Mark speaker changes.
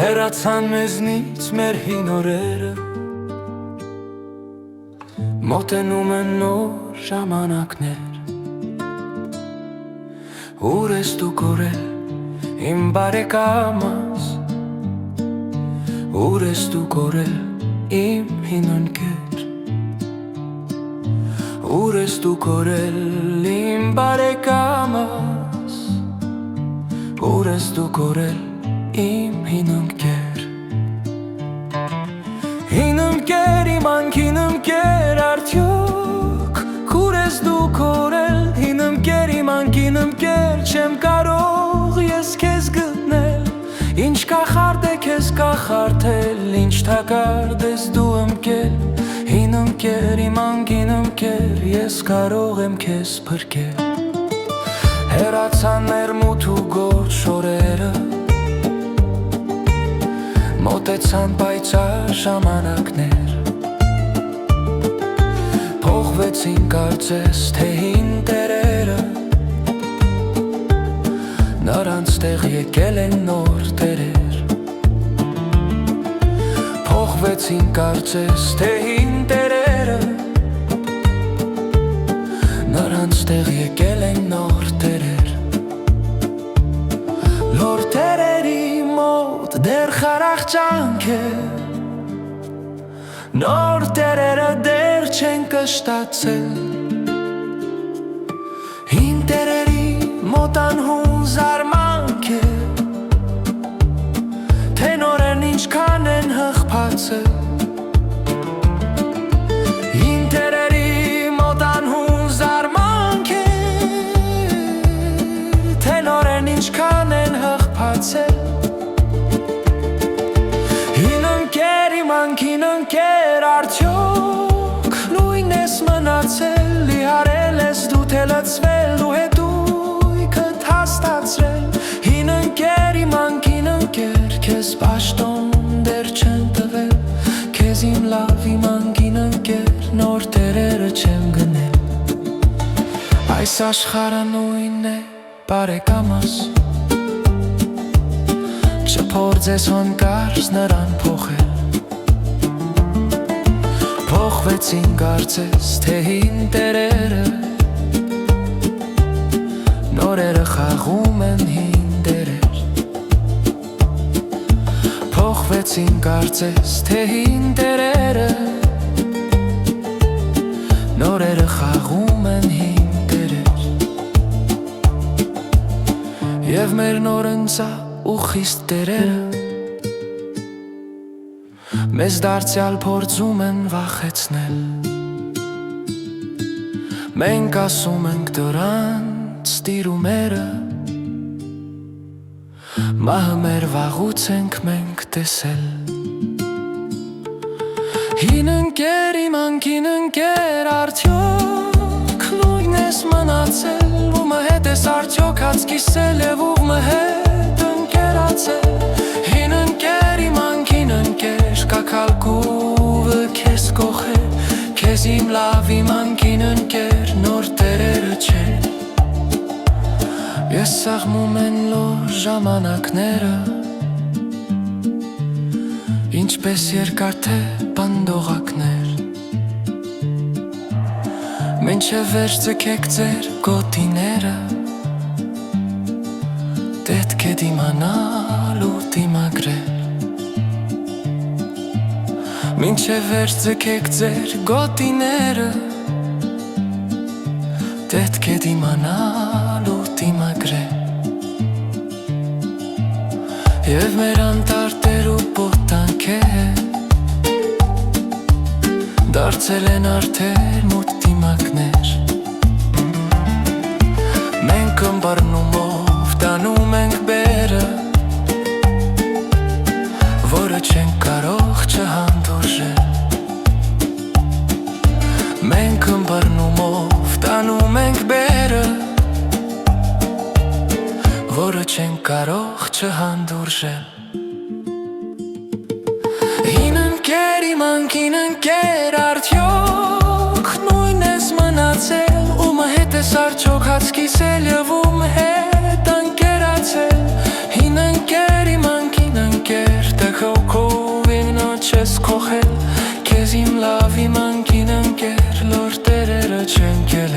Speaker 1: Հեռացան մեզնից մեր հին օրերը, մոտենում են նոր ժամանակներ։ Ուր ես դու կորել, իմ բարեկամս, ուր ես դու կորել, իմ հին ընկեր։ Ուր ես դու կորել, իմ բարեկամս, ուր ես դու կորել, իմ հին ընկեր։ Հին ընկեր, իմ անկին ընկեր, արդյոք քուր ես դու կորել։ Հին ընկեր, իմ անկին ընկեր, չեմ կարող ես քեզ գտնել։ Ինչ կախարդ է քեզ կախարդել, ինչ թակարդ ես դու ընկել։ Հին ընկեր, իմ անկին ընկեր, ես կարող եմ քեզ փրկել։ Հեռացան մեր մութ ու գորշ օրերը, մոտեցան պայծառ ժամանակներ։ Փոխվեցին կարծես թե հին տերերը, նրանց տեղ եկել են նոր տերեր։ Փոխվեցին կարծես թե հին տերերը, նրանց տեղ եկել են նոր տերեր։ Նոր տերերի մոտ դեռ խարախճանք է, նոր տերերը դեռ չեն կշտացել։ Հին տերերի մոտ անհուն զարմանք է, թե նորերն ինչքան են հղբացել։ Հին տերերի մոտ անհուն զարմանք է, թե նորերն ինչքան են հղբացել։ Հին ընկեր, իմ անկին ընկեր, արդյոք նույն ես մնացել։ Լիհարել ես դու թե լցվել, դու հետույքդ հաստացրել։ Հին ընկեր, իմ անկին ընկեր, քեզ պաշտոն դեռ չեն տվել։ Քեզ իմ լավ, իմ անկին ընկեր, նոր տերերը չեմ գնել։ Այս աշխարհը նույնն է, բարեկամս, չփորձես հանկարծ նրան փոխել։ Փոխվեցին կարծես թե հին տերերը, նորերը խաղում են հին դերեր։ Փոխվեցին կարծես թե հին տերերը, նորերը խաղում են հին դերեր։ Եվ մեր նորընծա ու խիստ տերերը մեզ դարձյալ փորձում են վախեցնել։ Մենք ասում ենք դրանց տիրումերը, մահը մեր վաղուց ենք մենք տեսել։ Հին ընկեր, իմ անկին ընկեր, արդյոք նույնն ես մնացել։ Ումը հետ ես արդյոք հաց կիսել և ումը հետ ընկերացել։ Հին ընկեր, իմ անկին ընկեր, կակալկուվը քեզ կողել։ Քեզ իմ լավ, իմ անկին ընկեր, նոր տերերը չեն։ Ես սաղմում են լոր ժամանակները, ինչպես երկար թե պնդողակներ։ Մինչև վերջ ձգեք ձեր գոտիները, պետք է դիմանալ ու դիմագրել։ Մինչև վերջ ձգեք ձեր գոտիները, պետք է դիմանալ ու դիմագրել։ Եվ մեր անտարտեր ու պոտանքեր դարձել են արդեն մութ դիմակներ։ Մենք ըմբռնումով տանում ենք բերը, որը չենք կարող չհանդուրժել։ Մենք ըմբռնումով տանում ենք բերը, որը չենք կարող չհանդուրժել։ Հին ընկեր, իմ անկին ընկեր, արդյոք նույնն ես մնացել։ Ումը հետ ես արդյոք հաց կիսել և ում հետ ընկերացել։ Հին ընկեր, իմ անկին ընկեր, ենք